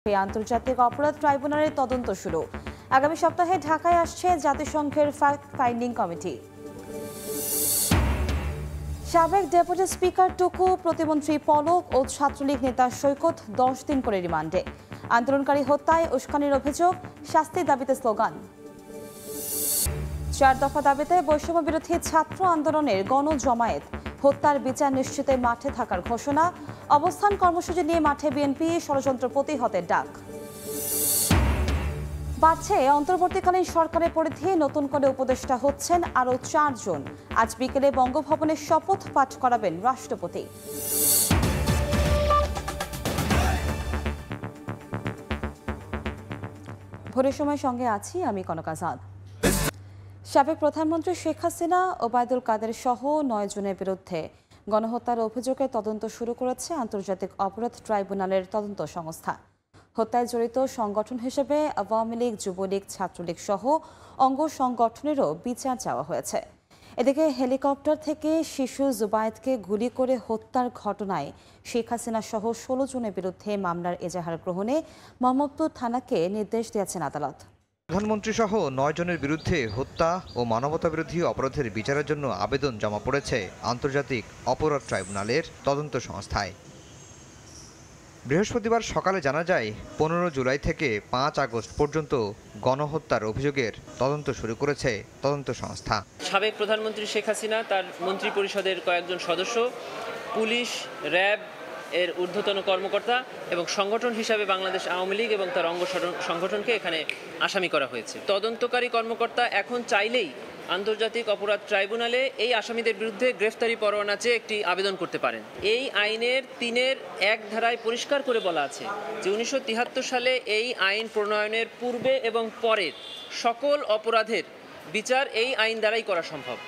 আন্তর্জাতিক অপরাধ ট্রাইব্যুনালের তদন্ত শুরু। আগামী সপ্তাহে ঢাকায় আসছে জাতিসংঘের ফ্যাক্ট ফাইন্ডিং কমিটি। সাবেক ডেপুটি স্পিকার টুকু, প্রতিমন্ত্রী পলক ও ছাত্রলীগ নেতা সৈকত 10 দিন করে রিমান্ডে। আন্দোলনকারী হত্যায় উস্কানির অভিযোগ, শাস্তির দাবিতে স্লোগান। 4 দফা দাবিতে বৈষম্য বিরোধী ছাত্র আন্দোলনের গণজমায়েত। হত্যার বিচার নিশ্চিতে মাঠে থাকার ঘোষণা। অবস্থান কর্মসূচি নিয়ে মাঠে বিএনপি, ষড়যন্ত্র প্রতিহতের ডাক। বাড়ছে অন্তর্বর্তীকালীন সরকারের পরিধি, নতুন করে উপদেষ্টা হচ্ছেন আরও 4 জন। আজ বিকেলে বঙ্গভবনে শপথ পাঠ করাবেন রাষ্ট্রপতি। ভোরের সময় সঙ্গে আছি আমি কনক আজাদ। সাবেক প্রধানমন্ত্রী শেখ হাসিনা, ওবায়দুল কাদের সহ 9 জনের বিরুদ্ধে গণহত্যার অভিযোগে তদন্ত শুরু করেছে আন্তর্জাতিক অপরাধ ট্রাইব্যুনালের তদন্ত সংস্থা। হত্যায় জড়িত সংগঠন হিসেবে আওয়ামী লীগ, যুবলীগ, ছাত্রলীগ সহ অঙ্গ সংগঠনেরও বিচার চাওয়া হয়েছে। এদিকে হেলিকপ্টার থেকে শিশু জুবায়েদকে গুলি করে হত্যার ঘটনায় শেখ হাসিনা সহ 16 জনের বিরুদ্ধে মামলার এজাহার গ্রহণে মোহাম্মদপুর থানাকে নির্দেশ দিয়েছেন আদালত। প্রধানমন্ত্রী সহ 9 জনের বিরুদ্ধে হত্যা ও মানবতাবিরোধী অপরাধের বিচারের জন্য আবেদন জমা পড়েছে আন্তর্জাতিক অপরাধ ট্রাইব্যুনালের তদন্ত সংস্থায়। বৃহস্পতিবার সকালে জানা যায় 15 জুলাই থেকে 5 আগস্ট পর্যন্ত গণহত্যার অভিযোগের তদন্ত শুরু করেছে তদন্ত সংস্থা। সাবেক প্রধানমন্ত্রী শেখ হাসিনা, তার মন্ত্রী পরিষদের কয়েকজন সদস্য, পুলিশ, র্যাব এর ঊর্ধ্বতন কর্মকর্তা এবং সংগঠন হিসাবে বাংলাদেশ আওয়ামী লীগ এবং তার অঙ্গ সংগঠনকে এখানে আসামি করা হয়েছে। তদন্তকারী কর্মকর্তা এখন চাইলেই আন্তর্জাতিক অপরাধ ট্রাইব্যুনালে এই আসামিদের বিরুদ্ধে গ্রেফতারি পরোয়ানা চেয়ে একটি আবেদন করতে পারেন। এই আইনের 3-1 ধারায় পরিষ্কার করে বলা আছে যে 1973 সালে এই আইন প্রণয়নের পূর্বে এবং পরের সকল অপরাধের বিচার এই আইন দ্বারাই করা সম্ভব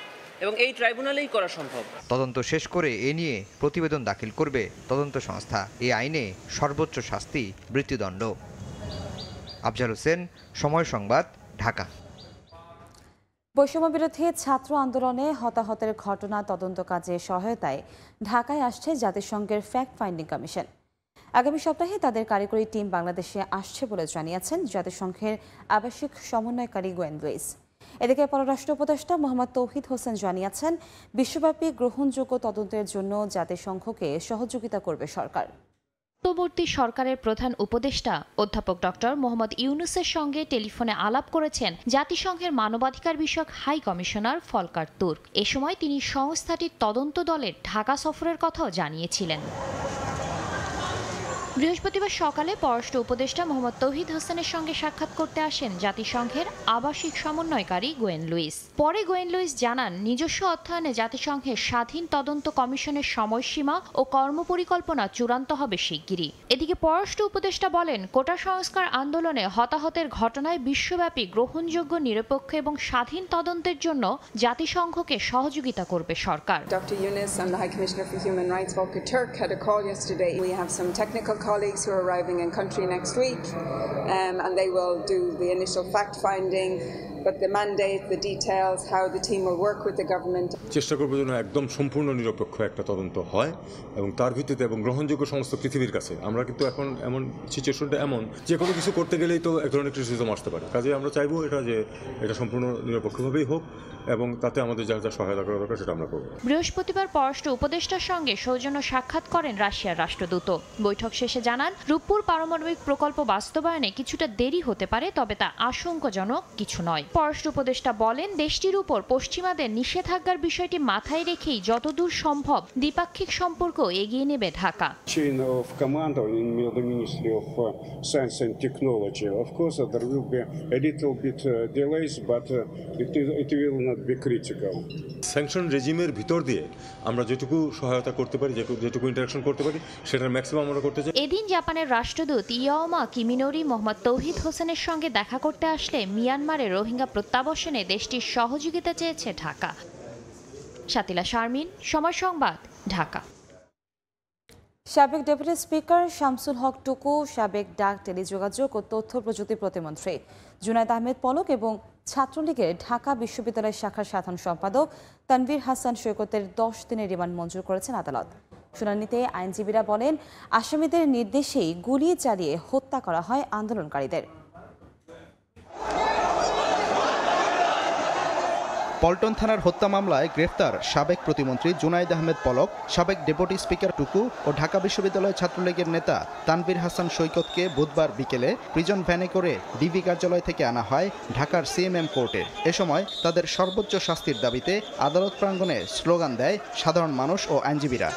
এবং এই ট্রাইব্যুনালেই করা সম্ভব। তদন্ত শেষ করে এ নিয়ে প্রতিবেদন দাখিল করবে তদন্ত সংস্থা। এই আইনে সর্বোচ্চ শাস্তি মৃত্যুদণ্ড। আফজাল হোসেন, সময় সংবাদ, ঢাকা। বৈষম্য বিরোধী ছাত্র আন্দোলনে হতাহতের ঘটনা তদন্ত কাজে সহায়তায় ঢাকায় আসছে জাতিসংঘের ফ্যাক্ট ফাইন্ডিং কমিশন। আগামী সপ্তাহে তাদের কারিগরি টিম বাংলাদেশে আসছে বলে জানিয়েছেন জাতিসংঘের আবাসিক সমন্বয়কারী গোয়েন লুইস। এদিকে পররাষ্ট্র উপদেষ্টা মোহাম্মদ তৌহিদ হোসেন জানিয়েছেন, বিশ্বব্যাপী গ্রহণযোগ্য তদন্তের জন্য জাতিসংঘকে সহযোগিতা করবে সরকার। অন্তর্বর্তী সরকারের প্রধান উপদেষ্টা অধ্যাপক ডক্টর মোহাম্মদ ইউনুসের সঙ্গে টেলিফোনে আলাপ করেছেন জাতিসংঘের মানবাধিকার বিষয়ক হাই কমিশনার ফলকার তুর্ক। এ সময় তিনি সংস্থাটির তদন্ত দলের ঢাকা সফরের কথাও জানিয়েছিলেন। বৃহস্পতিবার সকালে পররাষ্ট্র উপদেষ্টা মোহাম্মদ তৌহিদ হোসেনের সঙ্গে সাক্ষাৎ করতে আসেন জাতিসংঘের আবাসিক সমন্বয়কারী গোয়েন লুইস। পরে গোয়েন লুইস জানান, নিজস্ব অধ্যয়নে জাতিসংঘের স্বাধীন তদন্ত কমিশনের সময়সীমা ও কর্মপরিকল্পনা চূড়ান্ত হবে শিগগিরই। এদিকে পররাষ্ট্র উপদেষ্টা বলেন, কোটা সংস্কার আন্দোলনে হতাহতের ঘটনায় বিশ্বব্যাপী গ্রহণযোগ্য, নিরপেক্ষ এবং স্বাধীন তদন্তের জন্য জাতিসংঘকে সহযোগিতা করবে সরকার। Dr. Yunus and the High Commissioner for Human Rights, Volker Turk, had a call yesterday. We have some technical colleagues who are arriving in country next week, and they will do the initial fact finding, but the mandate, the details, how the team will work with the government. চেষ্টা করব যেন একদম সম্পূর্ণ নিরপেক্ষ একটা তদন্ত হয় এবং তার ভিত্তিতে এবং গ্রহণযোগ্য সমস্ত পৃথিবীর কাছে। আমরা কিন্তু এখন এমন সিচুয়েশনটা এমন যে কোনো কিছু করতে গেলেই তো এক ধরনের ক্রিটিসিজম আসতে পারে। কাজে আমরা চাইবো এটা সম্পূর্ণ নিরপেক্ষভাবেই হোক এবং তাতে আমাদের যা যা সহায়তা করা দরকার সেটা আমরা করব। বৃহস্পতিবার পররাষ্ট্র উপদেষ্টার সঙ্গে সৌজন্য সাক্ষাৎ করেন রাশিয়ার রাষ্ট্রদূত। বৈঠক শেষে জানান, রূপপুর পারমাণবিক প্রকল্প বাস্তবায়নে কিছুটা দেরি হতে পারে, তবে তা আশঙ্কাজনক কিছু নয়। পররাষ্ট্র উপদেষ্টা বলেন, দেশটির উপর পশ্চিমাদের নিষেধাজ্ঞার বিষয়টি মাথায় রেখেই যতদূর সম্ভব দ্বিপাক্ষিক সম্পর্ক এগিয়ে নেবে Dhaka. Chain of command in the Ministry of Science and Technology. Of course, there will be a little bit delays, but it will not be critical. Sanction রেজিমের ভিতর দিয়ে আমরা যেটুকু সহায়তা করতে পারি, যেটুকু ইন্টারাকশন করতে পারি, সেটার ম্যাক্সিমাম আমরা করতে চাই। এদিন জাপানের রাষ্ট্রদূত ইয়াওমা কিমিনোরি মোহাম্মদ তৌহিদ হোসেনের সঙ্গে দেখা করতে আসলে মিয়ানমারের রোহিঙ্গা প্রত্যাবাসনে দেশটির সহযোগিতা চেয়েছে ঢাকা। শাতিলা শারমিন, সময় সংবাদ, ঢাকা। সাবেক ডেপুটি স্পিকার শামসুল হক টুকু, সাবেক ডাক, টেলিযোগাযোগ ও তথ্য প্রযুক্তি প্রতিমন্ত্রী জুনায়েদ আহমেদ পলক এবং ছাত্রলীগের ঢাকা বিশ্ববিদ্যালয় শাখার সাধারণ সম্পাদক তানভীর হাসান সৈকতের 10 দিনের রিমান্ড মঞ্জুর করেছেন আদালত। শুনানিতে আইনজীবীরা বলেন, আসামিদের নির্দেশেই গুলি চালিয়ে হত্যা করা হয় আন্দোলনকারীদের। পল্টন থানার হত্যা মামলায় গ্রেফতার সাবেক প্রতিমন্ত্রী জুনাইদ আহমেদ পলক, সাবেক ডেপুটি স্পিকার টুকু ও ঢাকা বিশ্ববিদ্যালয় ছাত্রলীগের নেতা তানভীর হাসান সৈকতকে বুধবার বিকেলে প্রিজন ভ্যানে করে ডিবি কার্যালয় থেকে আনা হয় ঢাকার সিএমএম কোর্টে। এ সময় তাদের সর্বোচ্চ শাস্তির দাবিতে আদালত প্রাঙ্গণে স্লোগান দেয় সাধারণ মানুষ ও আইনজীবীরা।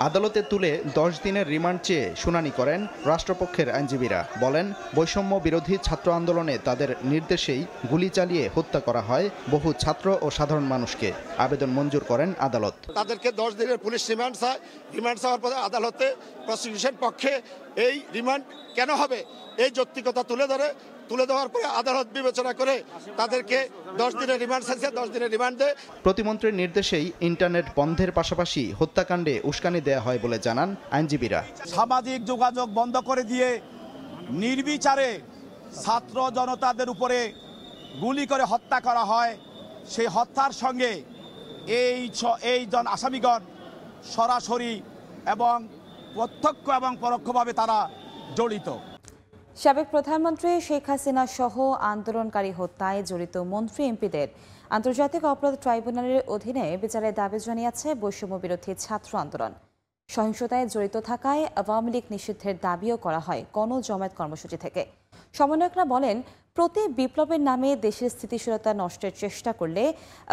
আদালতে তুলে 10 দিনের রিমান্ড চেয়ে শুনানি করেন রাষ্ট্রপক্ষের আইনজীবীরা। বলেন, বৈষম্য বিরোধী ছাত্র আন্দোলনে তাদের নির্দেশেই গুলি চালিয়ে হত্যা করা হয় বহু ছাত্র ও সাধারণ মানুষকে। আবেদন মঞ্জুর করেন আদালত। তাদেরকে 10 দিনের পুলিশ রিমান্ড চায়। রিমান্ড চাওয়ার পরে আদালতে প্রসিকিউশন পক্ষে এই রিমান্ড কেন হবে এই যৌক্তিকতা তুলে দেওয়ার পরে আদালত বিবেচনা করে তাদেরকে 10 দিনের রিমান্ড চাইছে, 10 দিনের রিমান্ড দেয়। প্রতিমন্ত্রীর নির্দেশেই ইন্টারনেট বন্ধের পাশাপাশি হত্যাকাণ্ডে উস্কানি দেয়া হয় বলে জানান আইনজীবীরা। সামাজিক যোগাযোগ বন্ধ করে দিয়ে নির্বিচারে ছাত্র জনতাদের উপরে গুলি করে হত্যা করা হয়। সেই হত্যার সঙ্গে এই আসামিগণ সরাসরি এবং প্রত্যক্ষ এবং পরোক্ষভাবে তারা জড়িত। সাবেক প্রধানমন্ত্রী শেখ হাসিনা সহ আন্দোলনকারী হত্যায় জড়িত মন্ত্রী এমপিদের আন্তর্জাতিক অপরাধ ট্রাইব্যুনালের অধীনে বিচারের দাবি জানিয়েছে বৈষম্য বিরোধী ছাত্র আন্দোলন। সহিংসতায় জড়িত থাকায় আওয়ামী লীগ নিষিদ্ধের দাবিও করা হয় গণজমায়েত কর্মসূচি থেকে। সমন্বয়করা বলেন, প্রতি বিপ্লবের নামে দেশের স্থিতিশীলতা নষ্টের চেষ্টা করলে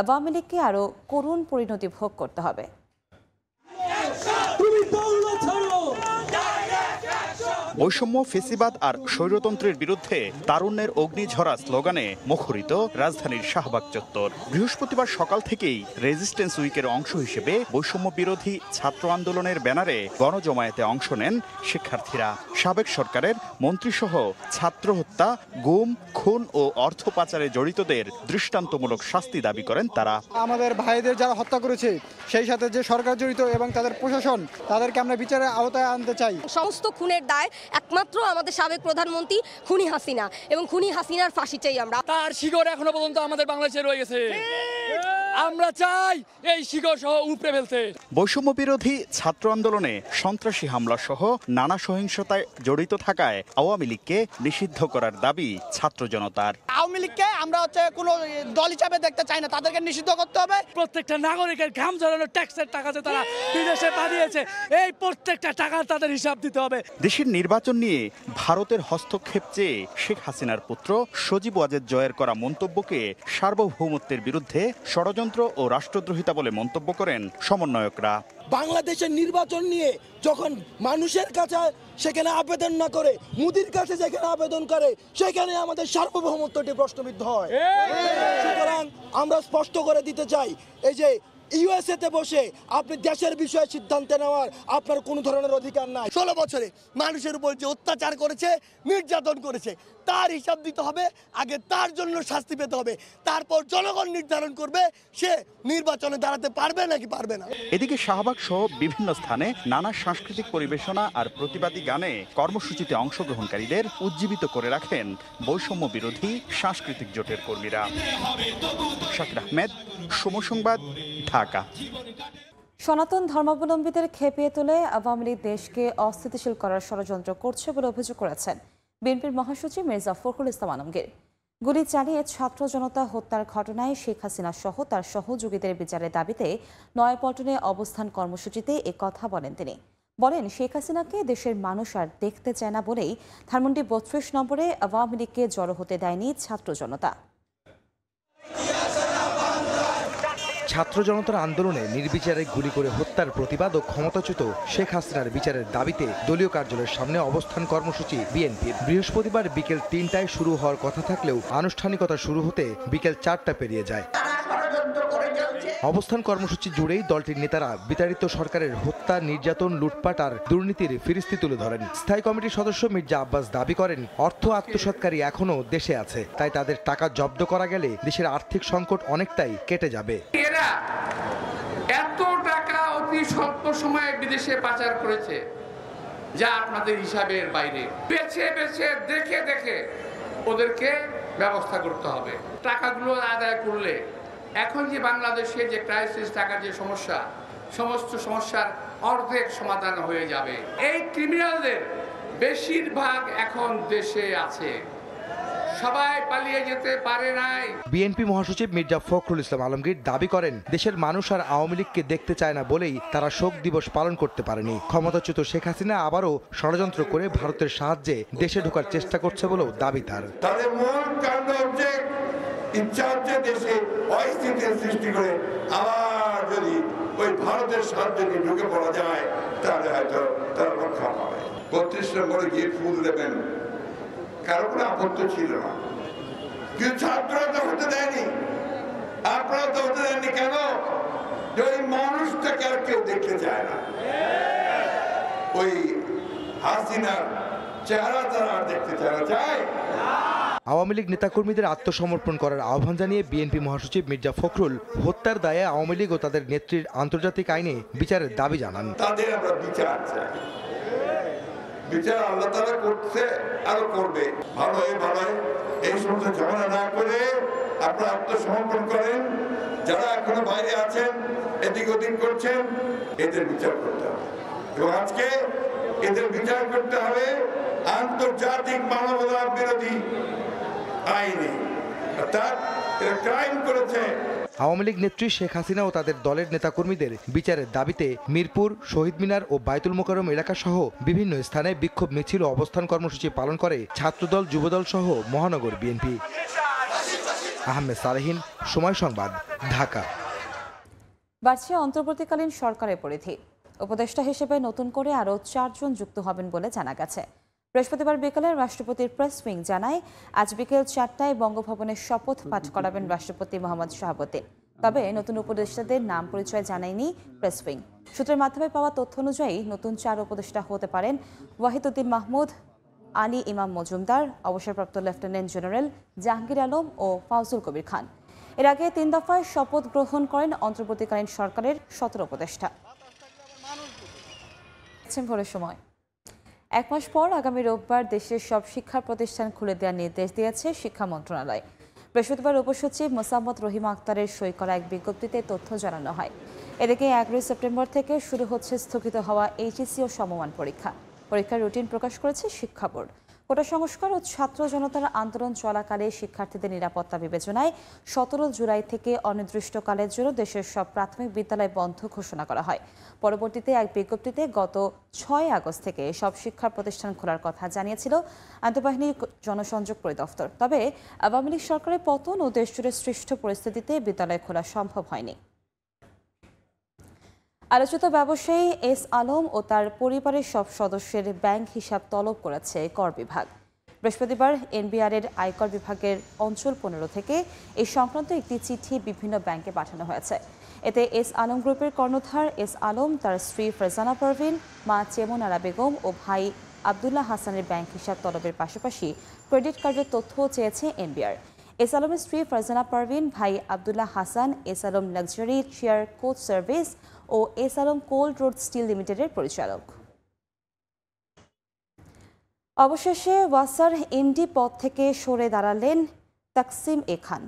আওয়ামী লীগকে আরও করুণ পরিণতি ভোগ করতে হবে। বৈষম্য, ফেসিবাদ আর স্বৈরতন্ত্রের বিরুদ্ধে তারুণ্যের অগ্নিঝরা স্লোগানে মুখরিত রাজধানীর শাহবাগ চত্বর। বৃহস্পতিবার সকাল থেকেই রেজিস্ট্যান্স উইকের অংশ হিসেবে বৈষম্য বিরোধী ছাত্র আন্দোলনের ব্যানারে গণজমায়েতে অংশ নেন শিক্ষার্থীরা। সাবেক সরকারের মন্ত্রীসহ ছাত্র হত্যা, গুম, খুন ও অর্থ পাচারে জড়িতদের দৃষ্টান্তমূলক শাস্তি দাবি করেন তারা। আমাদের ভাইদের যারা হত্যা করেছে, সেই সাথে যে সরকার জড়িত এবং তাদের প্রশাসন, তাদেরকে আমরা বিচারের আওতায় আনতে চাই। সমস্ত খুনের দায় একমাত্র আমাদের সাবেক প্রধানমন্ত্রী খুনি হাসিনা, এবং খুনি হাসিনার ফাঁসি চাই আমরা। তার শিকড় এখনো পর্যন্ত আমাদের বাংলাদেশে রয়ে গেছে, আমরা চাই এই শিকড় সহ উপড়ে ফেলতে। বৈষম্য বিরোধী ছাত্র আন্দোলনে সন্ত্রাসী হামলা সহ নানা সহিংসতায় জড়িত থাকায় আওয়ামী লীগকে নিষিদ্ধ করার দাবি ছাত্র জনতার। আওয়ামী লীগকে আমরা কোনো দল হিসাবে দেখতে চাই না, তাদেরকে নিষিদ্ধ করতে হবে। প্রত্যেকটা নাগরিকের ঘাম ঝরানো ট্যাক্সের টাকা যে তারা বিদেশে পাঠিয়েছে, এই প্রত্যেকটা টাকা তাদের হিসাব দিতে হবে। দেশের নির্বাচন নিয়ে ভারতের হস্তক্ষেপ চেয়ে শেখ হাসিনার পুত্র সজীব ওয়াজেদ জয়ের করা মন্তব্যকে সার্বভৌমত্বের বিরুদ্ধে ষড়যন্ত্র ও রাষ্ট্রদ্রোহিতা বলে মন্তব্য করেন সমন্বয়করা। বাংলাদেশের নির্বাচন নিয়ে যখন মানুষের কাছে সেখানে আবেদন না করে মোদির কাছে যেখানে আবেদন করে, সেখানে আমাদের সার্বভৌমত্বটি প্রশ্নবিদ্ধ হয়। সুতরাং আমরা স্পষ্ট করে দিতে চাই, এই যে ইউএসএতে বসে আপনি দেশের বিষয়ে সিদ্ধান্ত নেওয়ার আপনার কোনো ধরনের অধিকার নাই। 16 বছরে মানুষের উপর যে অত্যাচার করেছে, নির্যাতন করেছে, তার হিসাব দিতে হবে। আগে তার জন্য শাস্তি পেতে হবে, তারপর জনগণ নির্ধারণ করবে সে নির্বাচনে দাঁড়াতে পারবে নাকি পারবে না। এদিকে শাহবাগ সহ বিভিন্ন স্থানে নানা সাংস্কৃতিক পরিবেশনা আর প্রতিবাদী গানে কর্মসূচিতে অংশগ্রহণকারীদের উজ্জীবিত করে রাখেন বৈষম্য বিরোধী সাংস্কৃতিক জোটের কর্মীরা। শাকির আহমেদ, সময় সংবাদ, ঢাকা। সনাতন ধর্মাবলম্বীদের খেপিয়ে তুলে আওয়ামী লীগ দেশকে অস্থিতিশীল করার ষড়যন্ত্র করছে বলে অভিযোগ করেছেন বিএনপির মহাসচিব মির্জা ফখরুল ইসলাম আলমগীর। গুলি চালিয়ে ছাত্র জনতা হত্যার ঘটনায় শেখ হাসিনা সহ তার সহযোগীদের বিচারের দাবিতে নয়াপল্টনে অবস্থান কর্মসূচিতে কথা বলেন তিনি। বলেন, শেখ হাসিনাকে দেশের মানুষ আর দেখতে চায় না বলেই ধানমন্ডি 32 নম্বরে আওয়ামী লীগকে জড়ো হতে দেয়নি ছাত্র জনতা। ছাত্র জনতার আন্দোলনে নির্বিচারে গুলি করে হত্যার প্রতিবাদ ও ক্ষমতাচ্যুত শেখ হাসিনার বিচারের দাবিতে দলীয় কার্যালয়ের সামনে অবস্থান কর্মসূচি বিএনপির। বৃহস্পতিবার বিকেল 3টায় শুরু হওয়ার কথা থাকলেও আনুষ্ঠানিকতা শুরু হতে বিকেল 4টা পেরিয়ে যায়। অবস্থান কর্মসূচি জুড়েই দলটির নেতারা বিতাড়িত সরকারের হত্যা, নির্যাতন, লুটপাট আর দুর্নীতির ফিরিস্তি তুলে ধরেন। স্থায়ী কমিটির সদস্য মির্জা আব্বাস দাবি করেন, অর্থ আত্মসাৎকারী এখনো দেশে আছে, তাই তাদের টাকা জব্দ করা গেলে দেশের আর্থিক সংকট অনেকটাই কেটে যাবে। এরা এত টাকা অতি স্বল্প সময়ে বিদেশে পাচার করেছে যা আপনাদের হিসাবের বাইরে। বেছে বেছে দেখে দেখে ওদেরকে ব্যবস্থা করতে হবে। টাকাগুলো আদায় করলে এখন যে বাংলাদেশে যে ক্রাইসিস টাকার যে সমস্যা, সমস্ত সমস্যার অর্ধেক সমাধান হয়ে যাবে। এই ক্রিমিনালদের বেশিরভাগ এখন দেশে আছে, সবাই পালিয়ে যেতে পারে নাই। বিএনপি মহাসচিব মির্জা ফখরুল ইসলাম আলমগীর দাবি করেন, দেশের মানুষ আর আওয়ামী লীগকে দেখতে চায় না বলেই তারা শোক দিবস পালন করতে পারেনি। ক্ষমতাচ্যুত শেখ হাসিনা আবারও ষড়যন্ত্র করে ভারতের সাহায্যে দেশে ঢোকার চেষ্টা করছে বলেও দাবি তার। তাদের মূল কাণ্ড হচ্ছে ইচ্ছা হচ্ছে দেশে অস্থিতির সৃষ্টি করে আবার যদি ওই ভারতের সাহায্যে ঢুকে পড়া যায় তাহলে হয়তো তারা রক্ষা পাবে। 32 নম্বরে গিয়ে ফুল দেবেন, কারো কোনো আপত্তি ছিল না, কিন্তু ছাত্ররা তো হতে দেয়নি, আপনারা তো হতে দেননি। কেন? যে ওই মানুষটাকে আর কেউ দেখতে চায় না, ওই হাসিনার চেহারা তারা আর দেখতে চায়। আওয়ামী লীগ নেতাকর্মীদের আত্মসমর্পণ করার আহ্বান জানিয়ে বিএনপি মহাসচিব মির্জা ফখরুল হত্যার দায়ে আওয়ামী লীগ ও তাদের নেত্রীর আন্তর্জাতিক আইনে বিচারের দাবি জানান। তাদের আমরা বিচার চাই, বিচার আল্লাহ তাআলা করছে আরো করবে। ভালো এই সমস্ত ঝামেলা না করে আপনারা আত্মসমর্পণ করেন। যারা এখনো বাইরে আছেন, এদিক ওদিক করছেন, এদের বিচার করতে হবে এবং আজকে এদের বিচার করতে হবে আন্তর্জাতিক মানবাধিকার বিরোধী আইনে, অর্থাৎ এরা ক্রাইম করেছে। আওয়ামী লীগ নেত্রী শেখ হাসিনা ও তাদের দলের নেতাকর্মীদের বিচারের দাবিতে মিরপুর, শহীদ মিনার ও বাইতুল মোকাররম এলাকা সহ বিভিন্ন স্থানে বিক্ষোভ মিছিল ও অবস্থান কর্মসূচি পালন করে ছাত্রদল, যুবদল সহ মহানগর বিএনপি। আহমেদ সালেহীন, সময় সংবাদ, ঢাকা। বাড়ছে অন্তর্বর্তীকালীন সরকারের পরিধি। উপদেষ্টা হিসেবে নতুন করে আরও 4 জন যুক্ত হবেন বলে জানা গেছে। বৃহস্পতিবার বিকেলে রাষ্ট্রপতির প্রেস উইং জানায়, আজ বিকেল 4টায় বঙ্গভবনে শপথ পাঠ করাবেন রাষ্ট্রপতি মোহাম্মদ শাহাবুদ্দিন। তবে নতুন উপদেষ্টাদের নাম পরিচয় জানায়নি প্রেস উইং। সূত্রের মাধ্যমে পাওয়া তথ্য অনুযায়ী নতুন 4 উপদেষ্টা হতে পারেন ওয়াহিদুদ্দিন মাহমুদ, আলী ইমাম মজুমদার, অবসরপ্রাপ্ত লেফটেন্যান্ট জেনারেল জাহাঙ্গীর আলম ও ফাউজুল কবির খান। এর আগে 3 দফায় শপথ গ্রহণ করেন অন্তর্বর্তীকালীন সরকারের 17 উপদেষ্টা। ভোরের সময় 1 মাস পর আগামী রোববার দেশের সব শিক্ষা প্রতিষ্ঠান খুলে দেওয়ার নির্দেশ দিয়েছে শিক্ষা মন্ত্রণালয়। বৃহস্পতিবার উপসচিব মোসাম্মদ রহিমা আক্তারের সই করা এক বিজ্ঞপ্তিতে তথ্য জানানো হয়। এদিকে 11 সেপ্টেম্বর থেকে শুরু হচ্ছে স্থগিত হওয়া এইচএসসি ও সমমান পরীক্ষা। পরীক্ষার রুটিন প্রকাশ করেছে শিক্ষা বোর্ড। কোটা সংস্কার ও ছাত্র জনতার আন্দোলন চলাকালে শিক্ষার্থীদের নিরাপত্তা বিবেচনায় 17 জুলাই থেকে অনির্দিষ্টকালের জন্য দেশের সব প্রাথমিক বিদ্যালয় বন্ধ ঘোষণা করা হয়। পরবর্তীতে এক বিজ্ঞপ্তিতে গত 6 আগস্ট থেকে সব শিক্ষা প্রতিষ্ঠান খোলার কথা জানিয়েছিল আন্তঃবাহিনী জনসংযোগ পরিদপ্তর। তবে আওয়ামী লীগ সরকারের পতন ও দেশজুড়ে সৃষ্ট পরিস্থিতিতে বিদ্যালয় খোলা সম্ভব হয়নি। আলোচিত ব্যবসায়ী এস আলম ও তার পরিবারের সব সদস্যের ব্যাংক হিসাব তলব করেছে কর বিভাগ। বৃহস্পতিবার এনবিআরের আয়কর বিভাগের অঞ্চল 15 থেকে এই সংক্রান্ত একটি চিঠি বিভিন্ন ব্যাংকে পাঠানো হয়েছে। এতে এস আলম গ্রুপের কর্ণধার এস আলম, তার স্ত্রী ফারজানা পারভিন, মা চেমন আরা বেগম ও ভাই আবদুল্লাহ হাসানের ব্যাংক হিসাব তলবের পাশাপাশি ক্রেডিট কার্ডের তথ্যও চেয়েছে এনবিআর। এস আলমের স্ত্রী ফারজানা পারভিন, ভাই Abdullah Hasan S Alam luxury chair coach service ও S Alam cold rolled steel লিমিটেডের পরিচালক। অবশেষে ওয়াসার এমডি পদ থেকে সরে দাঁড়ালেন তাকসিম এ খান।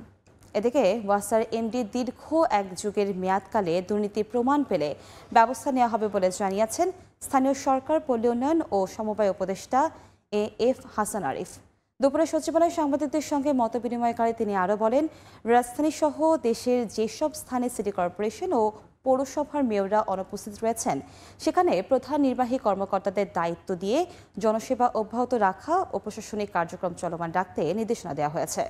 এদিকে ওয়াসার এমডি দীর্ঘ 1 যুগের মেয়াদকালে দুর্নীতি প্রমাণ পেলে ব্যবস্থা নেওয়া হবে বলে জানিয়েছেন স্থানীয় সরকার, পল্লী উন্নয়ন ও সমবায় উপদেষ্টা এফ হাসান আরিফ। দুপুরে সচিবালয়ে সাংবাদিকদের সঙ্গে মতবিনিময়কালে তিনি আরও বলেন, রাজধানী সহ দেশের যেসব স্থানে সিটি কর্পোরেশন ও পৌরসভার মেয়ররা অনুপস্থিত রয়েছেন সেখানে প্রধান নির্বাহী কর্মকর্তাদের দায়িত্ব দিয়ে জনসেবা অব্যাহত রাখা ও প্রশাসনিক কার্যক্রম চলমান রাখতে নির্দেশনা দেওয়া হয়েছে।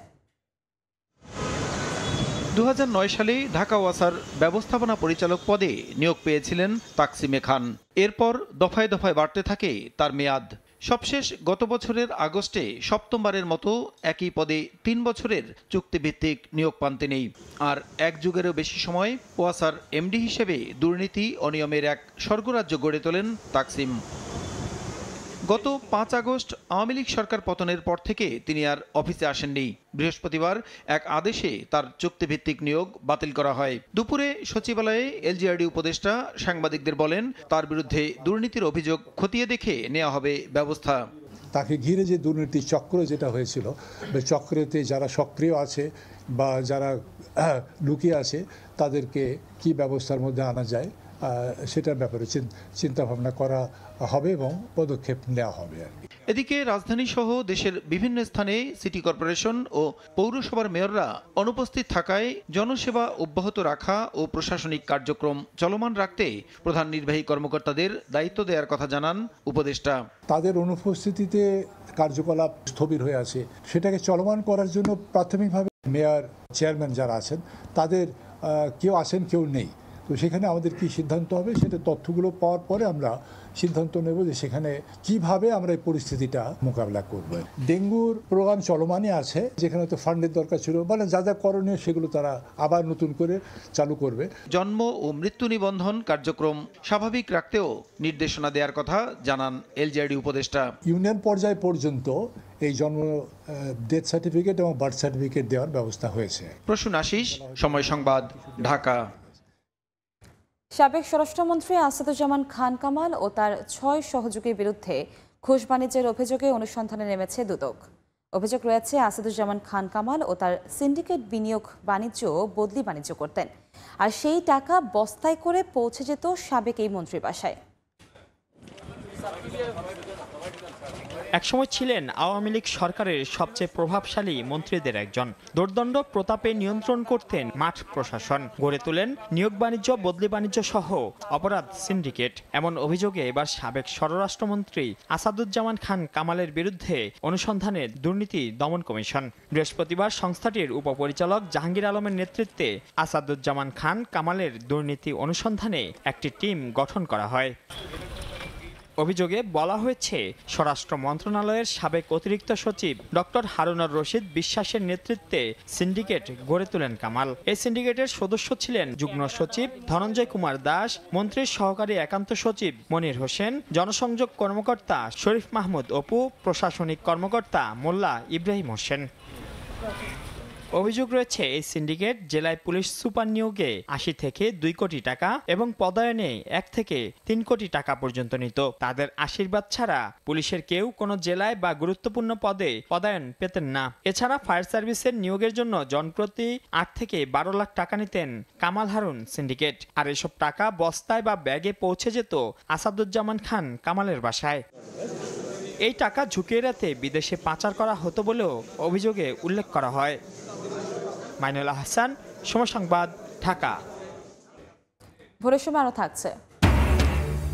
2009 সালে ঢাকা ওয়াসার ব্যবস্থাপনা পরিচালক পদে নিয়োগ পেয়েছিলেন তাকসিমে খান। এরপর দফায় দফায় বাড়তে থাকে তার মেয়াদ। সবশেষ গত বছরের আগস্টে 7মবারের মতো একই পদে 3 বছরের চুক্তিভিত্তিক নিয়োগ পান তিনি। আর 1 যুগেরও বেশি সময় ওয়াসার এমডি হিসেবে দুর্নীতি অনিয়মের এক স্বর্গরাজ্য গড়ে তোলেন তাকসিম। গত 5 আগস্ট আওয়ামী লীগ সরকার পতনের পর থেকে তিনি আর অফিসে আসেননি। বৃহস্পতিবার এক আদেশে তার চুক্তিভিত্তিক নিয়োগ বাতিল করা হয়। দুপুরে সচিবালয়ে এলজিআরডি উপদেষ্টা সাংবাদিকদের বলেন, তার বিরুদ্ধে দুর্নীতির অভিযোগ খতিয়ে দেখে নেওয়া হবে ব্যবস্থা। তাকে ঘিরে যে দুর্নীতি চক্র যেটা হয়েছিল, চক্রেতে যারা সক্রিয় আছে বা যারা লুকিয়ে আছে তাদেরকে কি ব্যবস্থার মধ্যে আনা যায় সেটার ব্যাপারে চিন্তা ভাবনা করা হবে এবং পদক্ষেপ নেওয়া হবে আর কি। এদিকে রাজধানী সহ দেশের বিভিন্ন স্থানে সিটি কর্পোরেশন ও পৌরসভার মেয়ররা অনুপস্থিত থাকায় জনসেবা অব্যাহত রাখা ও প্রশাসনিক কার্যক্রম চলমান রাখতে প্রধান নির্বাহী কর্মকর্তাদের দায়িত্ব দেওয়ার কথা জানান উপদেষ্টা। তাদের অনুপস্থিতিতে কার্যকলাপ স্থবির হয়ে আছে, সেটাকে চলমান করার জন্য প্রাথমিকভাবে মেয়র চেয়ারম্যান যারা আছেন তাদের কেউ আছেন কেউ নেই, তো সেখানে আমাদের কি সিদ্ধান্ত হবে সেটা তথ্যগুলো পাওয়ার পরে আমরা সিদ্ধান্ত নেব যে সেখানে কিভাবে আমরা এই পরিস্থিতিটা মোকাবিলা করব। ডেঙ্গুর প্রোগ্রাম চলমানই আছে, যেখানে তো ফান্ডের দরকার ছিল, মানে যা যা করণীয় সেগুলো তারা আবার নতুন করে চালু করবে। জন্ম ও মৃত্যু নিবন্ধন কার্যক্রম স্বাভাবিক রাখতেও নির্দেশনা দেওয়ার কথা জানান এলজিআরডি উপদেষ্টা। ইউনিয়ন পর্যায় পর্যন্ত এই জন্ম ডেথ সার্টিফিকেট এবং বার্থ সার্টিফিকেট দেওয়ার ব্যবস্থা হয়েছে। প্রসূন আশিস, সময় সংবাদ, ঢাকা। সাবেক স্বরাষ্ট্রমন্ত্রী আসাদুজ্জামান খান কামাল ও তার 6 সহযোগীর বিরুদ্ধে ঘুষ বাণিজ্যের অভিযোগে অনুসন্ধানে নেমেছে দুদক। অভিযোগ রয়েছে আসাদুজ্জামান খান কামাল ও তার সিন্ডিকেট বিনিয়োগ বাণিজ্য বদলি বাণিজ্য করতেন, আর সেই টাকা বস্তায় করে পৌঁছে যেত সাবেক এই মন্ত্রীর বাসায়। একসময় ছিলেন আওয়ামী লীগ সরকারের সবচেয়ে প্রভাবশালী মন্ত্রীদের একজন। দোর্দণ্ড প্রতাপে নিয়ন্ত্রণ করতেন মাঠ প্রশাসন, গড়ে তোলেন নিয়োগ বাণিজ্য বদলি বাণিজ্য সহ অপরাধ সিন্ডিকেট। এমন অভিযোগে এবার সাবেক স্বরাষ্ট্রমন্ত্রী আসাদুজ্জামান খান কামালের বিরুদ্ধে অনুসন্ধানে দুর্নীতি দমন কমিশন। বৃহস্পতিবার সংস্থাটির উপপরিচালক জাহাঙ্গীর আলমের নেতৃত্বে আসাদুজ্জামান খান কামালের দুর্নীতি অনুসন্ধানে একটি টিম গঠন করা হয়। অভিযোগে বলা হয়েছে, স্বরাষ্ট্র মন্ত্রণালয়ের সাবেক অতিরিক্ত সচিব ডক্টর হারুনুর রশিদ বিশ্বাসের নেতৃত্বে সিন্ডিকেট গড়ে তোলেন কামাল। এই সিন্ডিকেটের সদস্য ছিলেন যুগ্ম সচিব ধনঞ্জয় কুমার দাস, মন্ত্রীর সহকারী একান্ত সচিব মনির হোসেন, জনসংযোগ কর্মকর্তা শরীফ মাহমুদ অপু, প্রশাসনিক কর্মকর্তা মোল্লা ইব্রাহিম হোসেন। অভিযোগ রয়েছে, এই সিন্ডিকেট জেলায় পুলিশ সুপার নিয়োগে 80 থেকে 2 কোটি টাকা এবং পদায়নে 1 থেকে 3 কোটি টাকা পর্যন্ত নিত। তাদের আশীর্বাদ ছাড়া পুলিশের কেউ কোনো জেলায় বা গুরুত্বপূর্ণ পদে পদায়ন পেতেন না। এছাড়া ফায়ার সার্ভিসের নিয়োগের জন্য জনপ্রতি 8 থেকে 12 লাখ টাকা নিতেন কামাল হারুন সিন্ডিকেট, আর এসব টাকা বস্তায় বা ব্যাগে পৌঁছে যেত আসাদুজ্জামান খান কামালের বাসায়। এই টাকা ঝুঁকি এড়াতে বিদেশে পাচার করা হতো বলেও অভিযোগে উল্লেখ করা হয়। মাইনুল আহসান, সময় সংবাদ, ঢাকা। ভোরের সময় আরো থাকছে।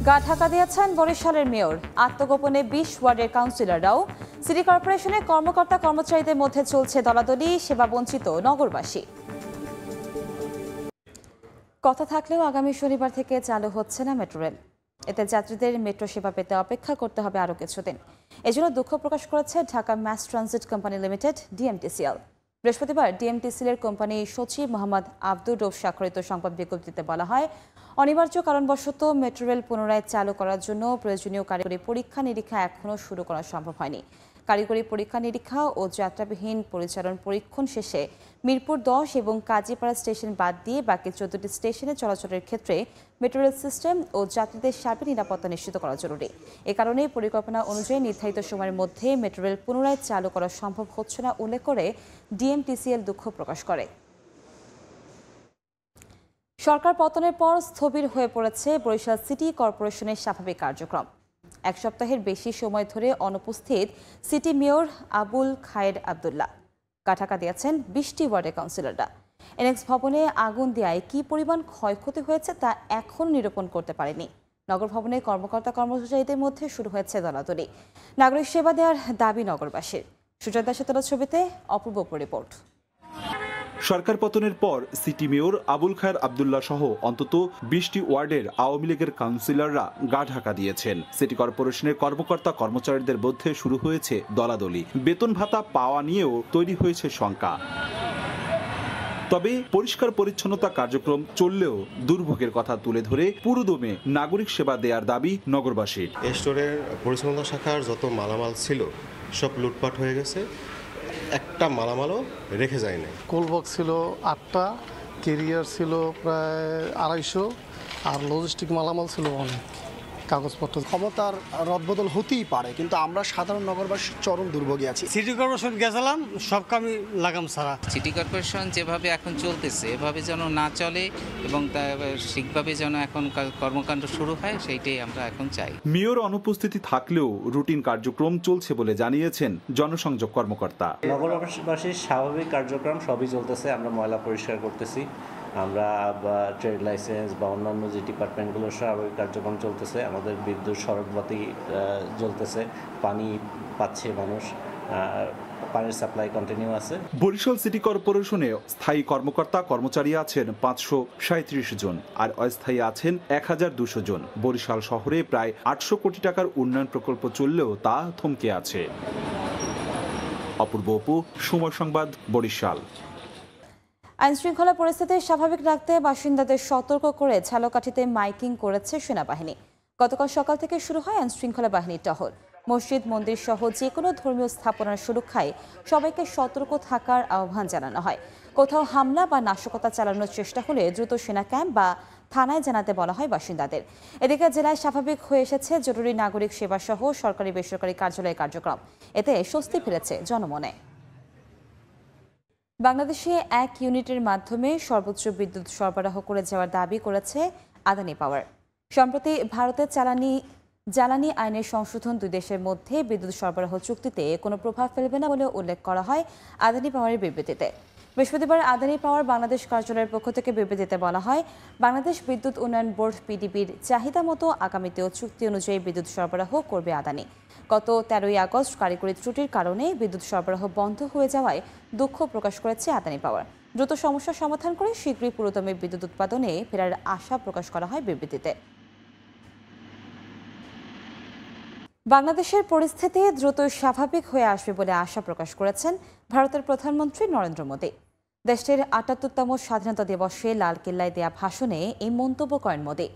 গা ঢাকা দিয়েছেন বরিশালের মেয়র, আত্মগোপনে 20 ওয়ার্ডের কাউন্সিলররাও। সিটি কর্পোরেশনের কর্মকর্তা কর্মচারীদের মধ্যে চলছে দলাদলি, সেবা বঞ্চিত নগরবাসী। কথা থাকলেও আগামী শনিবার থেকে চালু হচ্ছে না মেট্রো রেল। এতে যাত্রীদের মেট্রো সেবা পেতে অপেক্ষা করতে হবে আরও কিছুদিন। এজন্য দুঃখ প্রকাশ করেছে Dhaka mass transit company limited DMTCL. বৃহস্পতিবার ডিএমটিসিএল কোম্পানি সচিব মোহাম্মদ আব্দুর রৌফ স্বাক্ষরিত সংবাদ বিজ্ঞপ্তিতে বলা হয়, অনিবার্য কারণবশত মেট্রো রেল পুনরায় চালু করার জন্য প্রয়োজনীয় কারিগরি পরীক্ষা নিরীক্ষা এখনও শুরু করা সম্ভব হয়নি। কারিগরি পরীক্ষা নিরীক্ষা ও যাত্রাবিহীন পরিচালন পরীক্ষণ শেষে মিরপুর 10 এবং কাজীপাড়া স্টেশন বাদ দিয়ে বাকি 14টি স্টেশনে চলাচলের ক্ষেত্রে মেট্রো রেল সিস্টেম ও যাত্রীদের সার্বিক নিরাপত্তা নিশ্চিত করা জরুরি। এ কারণে পরিকল্পনা অনুযায়ী নির্ধারিত সময়ের মধ্যে মেট্রো রেল পুনরায় চালু করা সম্ভব হচ্ছে না উল্লেখ করে ডিএমটিসিএল দুঃখ প্রকাশ করে। সরকার পতনের পর স্থবির হয়ে পড়েছে বরিশাল সিটি কর্পোরেশনের স্বাভাবিক কার্যক্রম। 1 সপ্তাহের বেশি সময় ধরে অনুপস্থিত সিটি মেয়র আবুল খায়ের আবদুল্লাহ। কাঠাকা দিয়েছেন 20টি ওয়ার্ডের কাউন্সিলররা। এনএক্স ভবনে আগুন দেওয়ায় কি পরিমাণ ক্ষয়ক্ষতি হয়েছে তা এখন নিরূপণ করতে পারেনি। নগর ভবনের কর্মকর্তা কর্মচারীদের মধ্যে শুরু হয়েছে দলাদলি। নাগরিক সেবা দেওয়ার দাবি নগরবাসীর। সুজয় দাসের তোলা ছবিতে অপূর্ব রিপোর্ট। সরকার পতনের পর সিটি মেয়র আবুল খায়ের আবদুল্লাহ সহ অন্তত 20টি ওয়ার্ডের আওয়ামী লীগের কাউন্সিলররা গা ঢাকা দিয়েছেন। সিটি কর্পোরেশনের কর্মকর্তা কর্মচারীদের মধ্যে শুরু হয়েছে দলাদলি। বেতন ভাতা পাওয়া নিয়েও তৈরি হয়েছে শঙ্কা। তবে পরিষ্কার পরিচ্ছন্নতা কার্যক্রম চললেও দুর্ভোগের কথা তুলে ধরে পুরোদমে নাগরিক সেবা দেওয়ার দাবি নগরবাসীর। স্টোরের পরিচ্ছন্নতা শাখার যত মালামাল ছিল সব লুটপাট হয়ে গেছে, একটা মালামালও রেখে যায় না। কোলবক্স ছিল 8টা, ক্যারিয়ার ছিল প্রায় 250, আর লজিস্টিক মালামাল ছিল অনেক। কাগজপত্র। ক্ষমতার রদবদল হতেই পারে, কিন্তু আমরা সাধারণ নগরবাসী চরম দুর্ভোগী আছি। সিটি কর্পোরেশন গেছিলাম, সব কামই লাগাম ছাড়া। সিটি কর্পোরেশন যেভাবে এখন চলতেছে এভাবে যেন না চলে এবং ঠিকভাবে যেন এখন কর্মকাণ্ড শুরু হয়, সেইটাই আমরা এখন চাই। মেয়র অনুপস্থিতি থাকলেও রুটিন কার্যক্রম চলছে বলে জানিয়েছেন জনসংযোগ কর্মকর্তা। নগরবাসীর স্বাভাবিক কার্যক্রম সবই চলতেছে। আমরা ময়লা পরিষ্কার করতেছি, আমরা ট্রেড লাইসেন্স বা অন্যান্য যে ডিপার্টমেন্টগুলোর স্বাভাবিক কার্যক্রম চলতেছে। আমাদের বিদ্যুৎ সড়কবাতি জ্বলতেছে, পানি পাচ্ছে মানুষ, পানির সাপ্লাই কন্টিনিউ আছে। বরিশাল সিটি কর্পোরেশনে স্থায়ী কর্মকর্তা কর্মচারী আছেন 537 জন আর অস্থায়ী আছেন 1200 জন। বরিশাল শহরে প্রায় 800 কোটি টাকার উন্নয়ন প্রকল্প চললেও তা থমকে আছে। অপূর্ব অপু, সময় সংবাদ, বরিশাল। আইনশৃঙ্খলা পরিস্থিতি স্বাভাবিক রাখতে বাসিন্দাদের সতর্ক করে ঝালকাঠিতে মাইকিং করেছে সেনাবাহিনী। গতকাল সকাল থেকে শুরু হয় আইনশৃঙ্খলা বাহিনীর টহল। মসজিদ, মন্দির সহ যে কোনো ধর্মীয় স্থাপনার সুরক্ষায় সবাইকে সতর্ক থাকার আহ্বান জানানো হয়। কোথাও হামলা বা নাশকতা চালানোর চেষ্টা হলে দ্রুত সেনা ক্যাম্প বা থানায় জানাতে বলা হয় বাসিন্দাদের। এদিকে জেলায় স্বাভাবিক হয়ে এসেছে জরুরি নাগরিক সেবা সহ সরকারি বেসরকারি কার্যালয়ের কার্যক্রম। এতে স্বস্তি ফিরেছে জনমনে। বাংলাদেশে 1 ইউনিটের মাধ্যমে সর্বোচ্চ বিদ্যুৎ সরবরাহ করে যাওয়ার দাবি করেছে আদানি পাওয়ার। সম্প্রতি ভারতের জ্বালানি আইনের সংশোধন দুই দেশের মধ্যে বিদ্যুৎ সরবরাহ চুক্তিতে কোনো প্রভাব ফেলবে না বলে উল্লেখ করা হয় আদানি পাওয়ারের বিবৃতিতে। বৃহস্পতিবার আদানি পাওয়ার বাংলাদেশ কার্যালয়ের পক্ষ থেকে বিবৃতিতে বলা হয়, বাংলাদেশ বিদ্যুৎ উন্নয়ন বোর্ড পিডিবির চাহিদা মতো আগামীতেও চুক্তি অনুযায়ী বিদ্যুৎ সরবরাহ করবে আদানি। গত 13ই আগস্ট কারিগরি ত্রুটির কারণে বিদ্যুৎ সরবরাহ বন্ধ হয়ে যাওয়ায় দুঃখ প্রকাশ করেছে আদানি পাওয়ার। দ্রুত সমস্যার সমাধান করে শীঘ্রই পুরোদমে বিদ্যুৎ উৎপাদনে ফেরার আশা প্রকাশ করা হয় বিবৃতিতে। বাংলাদেশের পরিস্থিতি দ্রুত স্বাভাবিক হয়ে আসবে বলে আশা প্রকাশ করেছেন ভারতের প্রধানমন্ত্রী নরেন্দ্র মোদী। দেশটির ৭৮তম স্বাধীনতা দিবসে লালকেল্লায় দেয়া ভাষণে এই মন্তব্য করেন মোদী।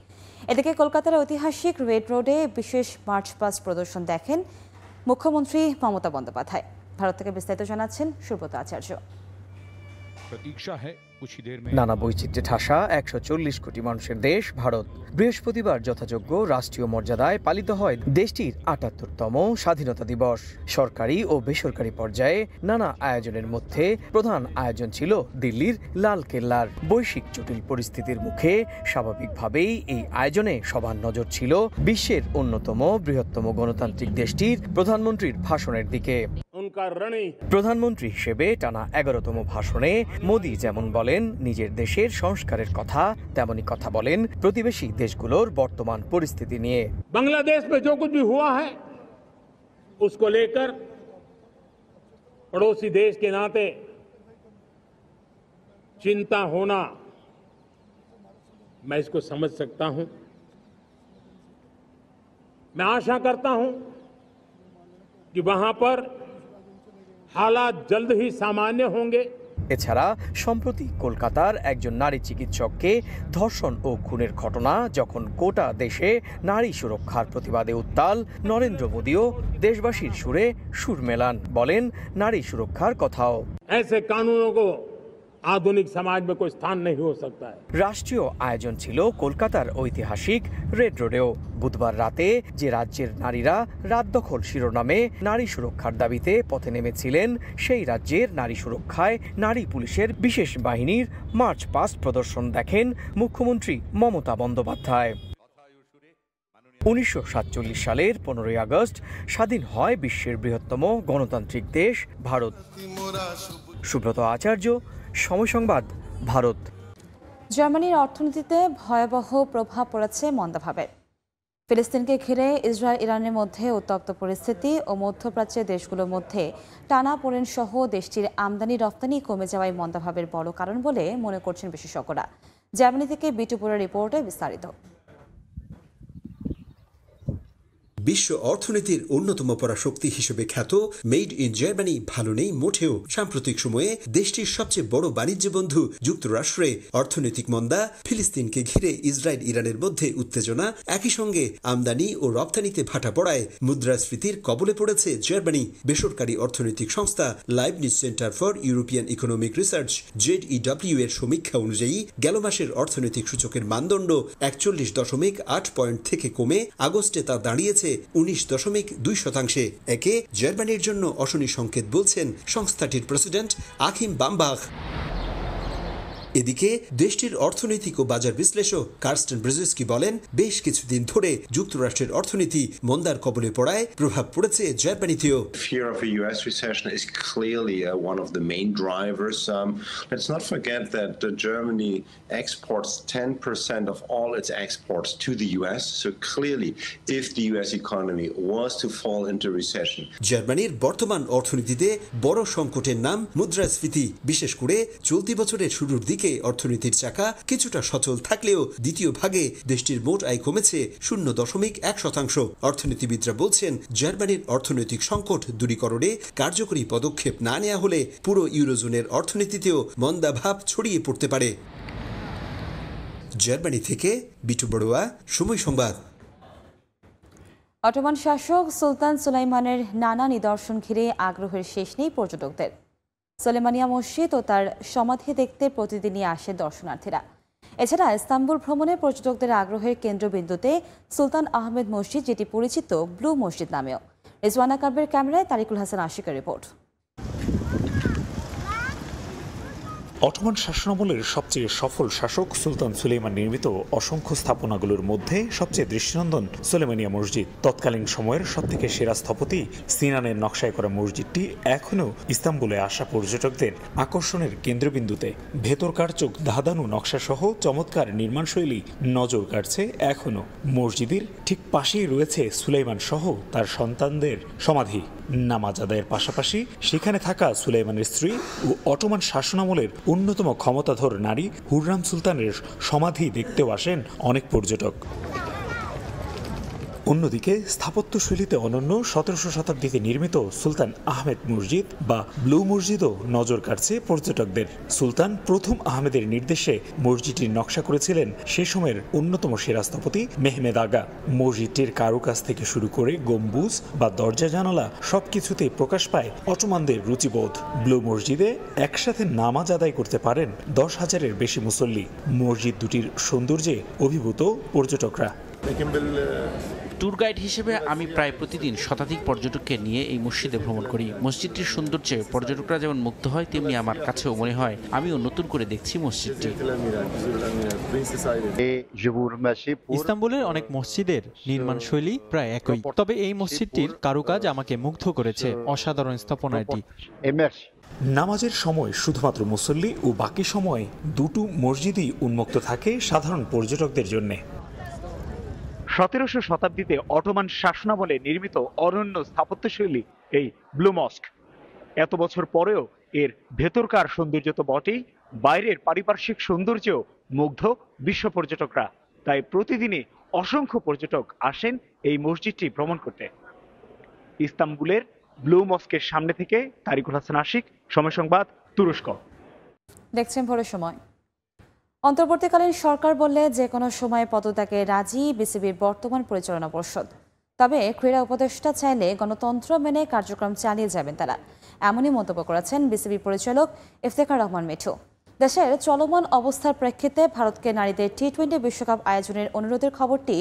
এদিকে কলকাতার ঐতিহাসিক রেড রোডে বিশেষ মার্চ পাস্ট প্রদর্শন দেখেন মুখ্যমন্ত্রী মমতা বন্দ্যোপাধ্যায়। ভারত থেকে বিস্তারিত জানাচ্ছেন সুব্রত আচার্য। নানা বৈচিত্র্যে ঠাসা 140 কোটি মানুষের দেশ ভারত। বৃহস্পতিবার যথাযোগ্য রাষ্ট্রীয় মর্যাদায় পালিত হয় দেশটির ৭৮তম স্বাধীনতা দিবস। সরকারি ও বেসরকারি পর্যায়ে নানা আয়োজনের মধ্যে প্রধান আয়োজন ছিল দিল্লির লালকেল্লার। বৈশ্বিক জটিল পরিস্থিতির মুখে স্বাভাবিকভাবেই এই আয়োজনে সবার নজর ছিল বিশ্বের অন্যতম বৃহত্তম গণতান্ত্রিক দেশটির প্রধানমন্ত্রীর ভাষণের দিকে। প্রধানমন্ত্রী হিসেবে টানা 11তম ভাষণে মোদী যেমন বলেন নিজের দেশের সংস্কারের কথা, তেমনি কথা বলেন প্রতিবেশী দেশগুলোর বর্তমান পরিস্থিতি নিয়ে। बांग्लादेश में जो कुछ भी हुआ है उसको लेकर पड़ोसी देश के नाते चिंता होना, मैं इसको समझ सकता हूं। मैं आशा करता हूं कि वहां पर हालात जल्द ही सामान्य होंगे। এছাড়া সম্প্রতি কলকাতার একজন নারী চিকিৎসককে ধর্ষণ ও খুনের ঘটনা যখন গোটা দেশে নারী সুরক্ষার প্রতিবাদে উত্তাল, নরেন্দ্র মোদীও দেশবাসীর সুরে সুর মেলান, বলেন নারী সুরক্ষার কথাও। ऐसे कानूनों को आधुनिक समाज में कोई स्थान नहीं हो सकता है। রাষ্ট্রীয় আয়োজন ছিল কলকাতার ঐতিহাসিক রেড রোডেও। বুধবার রাতে যে রাজ্যের নারীরা রাত দখল শিরোনামে নারী সুরক্ষার দাবিতে পথে নেমেছিলেন, সেই রাজ্যের নারী সুরক্ষায় নারী পুলিশের বিশেষ বাহিনীর মার্চ পাস্ট প্রদর্শন দেখেন মুখ্যমন্ত্রী মমতা বন্দ্যোপাধ্যায়। 1947 সালের 15ই আগস্ট স্বাধীন হয় বিশ্বের বৃহত্তম গণতান্ত্রিক দেশ ভারত। সুব্রত আচার্য, সময় সংবাদ, ভারত। জার্মানির অর্থনীতিতে ভয়াবহ প্রভাব পড়েছে মন্দাভাবের। ফিলিস্তিনকে ঘিরে ইসরায়েল ইরানের মধ্যে উত্তপ্ত পরিস্থিতি ও মধ্যপ্রাচ্যের দেশগুলোর মধ্যে টানাপোড়েন সহ দেশটির আমদানি রপ্তানি কমে যাওয়ায় মন্দাভাবের বড় কারণ বলে মনে করছেন বিশেষজ্ঞরা। জার্মানি থেকে বিটুপুরের রিপোর্টে বিস্তারিত। বিশ্ব অর্থনীতির অন্যতম পরাশক্তি হিসেবে খ্যাত মেড ইন জার্মানি ভালো নেই মোটেও। সাম্প্রতিক সময়ে দেশটির সবচেয়ে বড় বাণিজ্য বন্ধু যুক্তরাষ্ট্রে অর্থনৈতিক মন্দা, ফিলিস্তিনকে ঘিরে ইসরায়েল ইরানের মধ্যে উত্তেজনা, একই সঙ্গে আমদানি ও রপ্তানিতে ভাটা পড়ায় মুদ্রাস্ফীতির কবলে পড়েছে জার্মানি। বেসরকারি অর্থনৈতিক সংস্থা Leibniz centre for European economic research ZEW এর সমীক্ষা অনুযায়ী গেল মাসের অর্থনৈতিক সূচকের মানদণ্ড 41.8 পয়েন্ট থেকে কমে আগস্টে তা দাঁড়িয়েছে 19.2%। একে জার্মানির জন্য অশনি সংকেত বলছেন সংস্থাটির প্রেসিডেন্ট আখিম বামবাখ। এদিকে দেশটির অর্থনৈতিক ও বাজার বিশ্লেষক কার্স্টেন ব্রেজেস্কি বলেন, বেশ কিছুদিন ধরে যুক্তরাষ্ট্রের অর্থনীতি মন্দার কবলে পড়ায় প্রভাব পড়েছে জার্মানিতেও। Fear of a US recession is clearly one of the main drivers. Let's not forget that Germany exports 10% of all its exports to the US. So clearly, if the US economy was to fall into recession. জার্মানির বর্তমান অর্থনীতিতে বড় সংকটের নাম মুদ্রাস্ফীতি। বিশেষ করে চলতি বছরের শুরুর দিকে অর্থনীতির চাকা কিছুটা সচল থাকলেও দ্বিতীয় ভাগে দেশটির মোট আয় কমেছে 0.1%। অর্থনীতিবিদরা বলছেন, জার্মানির অর্থনৈতিক সংকট দূরীকরণে কার্যকরী পদক্ষেপ না নেওয়া হলে পুরো ইউরোজোনের অর্থনীতিতেও মন্দাভাব ছড়িয়ে পড়তে পারে। জার্মানি থেকে বিটু বড়ুয়া, সময় সংবাদ। অটোমান শাসক সুলতান সুলাইমানের নানা নিদর্শন ঘিরে আগ্রহের শেষ নেই পর্যটকদের। সুলেমানিয়া মসজিদ ও তার সমাধি দেখতে প্রতিদিনই আসে দর্শনার্থীরা। এছাড়া ইস্তাম্বুল ভ্রমণে পর্যটকদের আগ্রহের কেন্দ্রবিন্দুতে সুলতান আহমেদ মসজিদ, যেটি পরিচিত ব্লু মসজিদ নামেও। রিজওয়ানা কাব্যের ক্যামেরায় তারিকুল হাসান আশিকের রিপোর্ট। অটোমান শাসনামলের সবচেয়ে সফল শাসক সুলতান সুলেইমান নির্মিত অসংখ্য স্থাপনাগুলোর মধ্যে সবচেয়ে দৃষ্টিনন্দন সুলেমানিয়া মসজিদ। তৎকালীন সময়ের সবথেকে সেরা স্থপতি সিনানের নকশায় করা মসজিদটি এখনও ইস্তাম্বুলে আসা পর্যটকদের আকর্ষণের কেন্দ্রবিন্দুতে। ভেতরকার চোখ ধাঁধানো নকশাসহ চমৎকার নির্মাণশৈলী নজর কাটছে এখনও। মসজিদের ঠিক পাশেই রয়েছে সুলাইমান সহ তার সন্তানদের সমাধি। নামাজ আদায়ের পাশাপাশি সেখানে থাকা সুলাইমানের স্ত্রী ও অটোমান শাসনামলের অন্যতম ক্ষমতাধর নারী হুররাম সুলতানের সমাধি দেখতেও আসেন অনেক পর্যটক। অন্যদিকে স্থাপত্যশৈলীতে অনন্য 17শো শতাব্দীতে নির্মিত সুলতান আহমেদ মসজিদ বা ব্লু মসজিদও নজর কাটছে পর্যটকদের। সুলতান প্রথম আহমেদের নির্দেশে মসজিদটির নকশা করেছিলেন সে সময়ের অন্যতম সেরা স্থপতি মেহমেদ আগা। মসজিদটির কারুকাজ থেকে শুরু করে গম্বুজ বা দরজা জানালা সবকিছুতেই প্রকাশ পায় অটোমানদের রুচিবোধ। ব্লু মসজিদে একসাথে নামাজ আদায় করতে পারেন 10,000-এর বেশি মুসল্লি। মসজিদ দুটির সৌন্দর্যে অভিভূত পর্যটকরা। ট্যুর গাইড হিসেবে আমি প্রায় প্রতিদিন শতাধিক পর্যটককে নিয়ে এই মসজিদে ভ্রমণ করি। মসজিদটির সৌন্দর্যে পর্যটকরা যেমন মুগ্ধ হয়, তেমনি আমার কাছেও মনে হয় আমিও নতুন করে দেখছি মসজিদটি। ইস্তাম্বুলের অনেক মসজিদের নির্মাণশৈলী প্রায় একই, তবে এই মসজিদটির কারুকাজ আমাকে মুগ্ধ করেছে। অসাধারণ স্থাপনা এটি। নামাজের সময় শুধুমাত্র মুসল্লি ও বাকি সময় দুটো মসজিদই উন্মুক্ত থাকে সাধারণ পর্যটকদের জন্য। 17শো শতাব্দীতে অটোমান শাসনামলে নির্মিত অনন্য স্থাপত্যশৈলী এই ব্লু মস্ক। এত বছর পরেও এর ভেতরকার সৌন্দর্য তো বটেই, বাইরের পারিপার্শ্বিক সৌন্দর্যেও মুগ্ধ বিশ্ব পর্যটকরা। তাই প্রতিদিনই অসংখ্য পর্যটক আসেন এই মসজিদটি ভ্রমণ করতে। ইস্তাম্বুলের ব্লু মস্কের সামনে থেকে তারিকুল হাসান আশিক, সময় সংবাদ, তুরস্ক। দেখছেন ভোরের সময়। অন্তর্বর্তীকালীন সরকার বললে যে কোনো সময় পদত্যাগে রাজি বিসিবির বর্তমান পরিচালনা পর্ষদ। তবে ক্রীড়া উপদেষ্টা চাইলে গণতন্ত্র মেনে কার্যক্রম চালিয়ে যাবেন তারা, এমনই মন্তব্য করেছেন বিসিবি পরিচালক ইফতেখার রহমান মিঠু। দেশের চলমান অবস্থার প্রেক্ষিতে ভারতকে নারীদের টি-20 বিশ্বকাপ আয়োজনের অনুরোধের খবরটি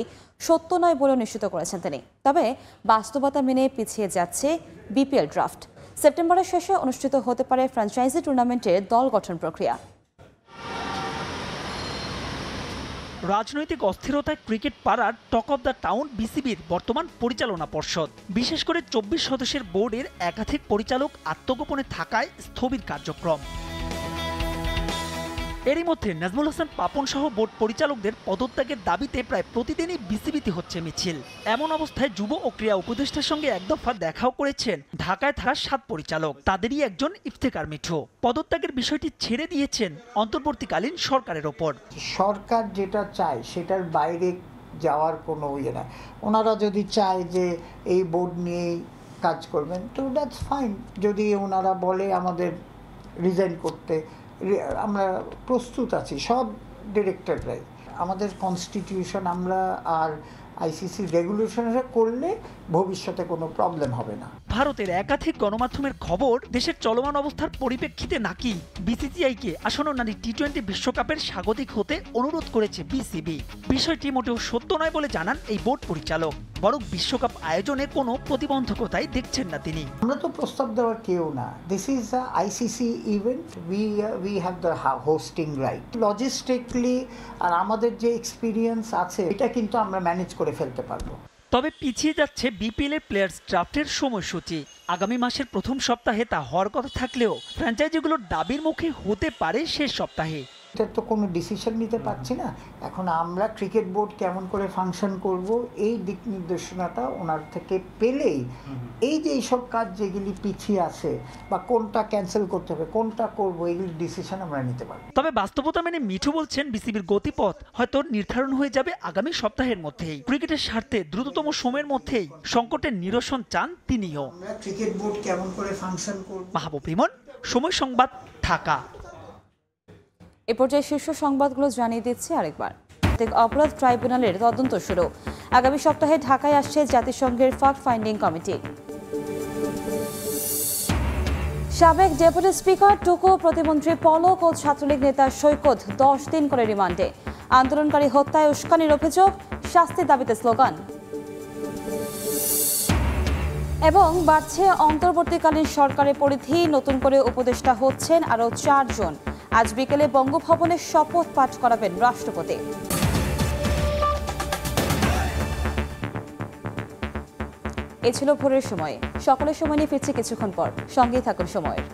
সত্য নয় বলে নিশ্চিত করেছেন তিনি। তবে বাস্তবতা মেনে পিছিয়ে যাচ্ছে বিপিএল ড্রাফট। সেপ্টেম্বরের শেষে অনুষ্ঠিত হতে পারে ফ্র্যাঞ্চাইজি টুর্নামেন্টের দল গঠন প্রক্রিয়া। রাজনৈতিক অস্থিরতায় ক্রিকেট পাড়ার টক অব দ্য টাউন বিসিবির বর্তমান পরিচালনা পর্ষদ। বিশেষ করে 24 সদস্যের বোর্ডের একাধিক পরিচালক আত্মগোপনে থাকায় স্থবির কার্যক্রম। এরই মধ্যে নাজমুল হাসান পাপন সহ বোর্ড পরিচালকদের পদত্যাগের দাবিতে প্রায় প্রতিদিনই বিসিবিতে হচ্ছে মিছিল। এমন অবস্থায় যুব ও ক্রীড়া উপদেষ্টার সঙ্গে এক দফা দেখাও করেছেন ঢাকায় থাকা 7 পরিচালক। তাদেরই একজন ইফতেখার মিঠু পদত্যাগের বিষয়টি ছেড়ে দিয়েছেন অন্তর্বর্তীকালীন সরকারের ওপর। সরকার যেটা চায় সেটার বাইরে যাওয়ার কোনো ইয়ে না। ওনারা যদি চায় যে এই বোর্ড নিয়েই কাজ করবেন তো দ্যাটস ফাইন। যদি ওনারা বলে আমাদের রিজাইন করতে, আমরা প্রস্তুত আছি, সব ডিরেক্টররাই। আমাদের কনস্টিটিউশন আমরা আর আইসিসি রেগুলেশনরা করলে ভবিষ্যতে কোনো প্রবলেম হবে না। ভারতের একাধিক গণমাধ্যমের খবর দেশের চলমান অবস্থার পরিপ্রেক্ষিতে নাকি বিসিসিআইকে আসন্ন নারী টি-20 বিশ্বকাপের স্বাগতিক হতে অনুরোধ করেছে বিসিবি। বিষয়টি মোটেও সত্য নয় বলে জানান এই বোর্ড পরিচালক, বরং বিশ্বকাপ আয়োজনে কোনো প্রতিবন্ধকতাই দেখছেন না তিনি। আমরা তো প্রস্তাব দেওয়ার কেউ না। This is a ICC event, we have the hosting right. Logistically আর আমাদের যে এক্সপিরিয়েন্স আছে এটা কিন্তু আমরা ম্যানেজ করে ফেলতে পারবো। তবে পিছিয়ে যাচ্ছে বিপিএল এর প্লেয়ার্স ড্রাফটের সময়সূচি। আগামী মাসের প্রথম সপ্তাহে তা হওয়ার কথা থাকলেও ফ্র্যাঞ্চাইজিগুলোর দাবির মুখে হতে পারে শেষ সপ্তাহে। এটার তো কোনো ডিসিশন নিতে পারছি না। এখন আমরা ক্রিকেট বোর্ড কেমন করে ফাংশন করব এই দিক নির্দেশনাটা ওনার থেকে পেলেই এই যে এইসব কাজ যেগুলি পিছিয়ে আছে বা কোনটা ক্যান্সেল করতে হবে কোনটা করব এইগুলির ডিসিশন আমরা নিতে পারব। তবে বাস্তবতা মেনে মিঠু বলছেন বিসিবির গতিপথ হয়তো নির্ধারণ হয়ে যাবে আগামী সপ্তাহের মধ্যেই। ক্রিকেটের স্বার্থে দ্রুততম সময়ের মধ্যেই সংকটের নিরসন চান তিনিও। আমরা ক্রিকেট বোর্ড কেমন করে ফাংশন করব। মাহবুব ইমন, সময় সংবাদ, ঢাকা। এ পর্যায়ে শীর্ষ সংবাদগুলো জানিয়ে দিচ্ছি আরেকবার। অপরাধ ট্রাইব্যুনালের তদন্ত শুরু। আগামী সপ্তাহে ঢাকায় আসছে জাতিসংঘের ফ্যাক্ট ফাইন্ডিং কমিটি। সাবেক ডেপুটি স্পিকার টুকু, প্রতিমন্ত্রী পলক ও ছাত্রলীগ নেতা সৈকত 10 দিন করে রিমান্ডে। আন্দোলনকারী হত্যায় উস্কানির অভিযোগ, শাস্তির দাবিতে স্লোগান। এবং বাড়ছে অন্তর্বর্তীকালীন সরকারের পরিধি, নতুন করে উপদেষ্টা হচ্ছেন আরও 4 জন। আজ বিকেলে বঙ্গভবনে শপথ পাঠ করাবেন রাষ্ট্রপতি। এ ছিল ভোরের সময়। সকলের সময় নিয়ে ফিরছে কিছুক্ষণ পর, সঙ্গেই থাকুন সময়ের।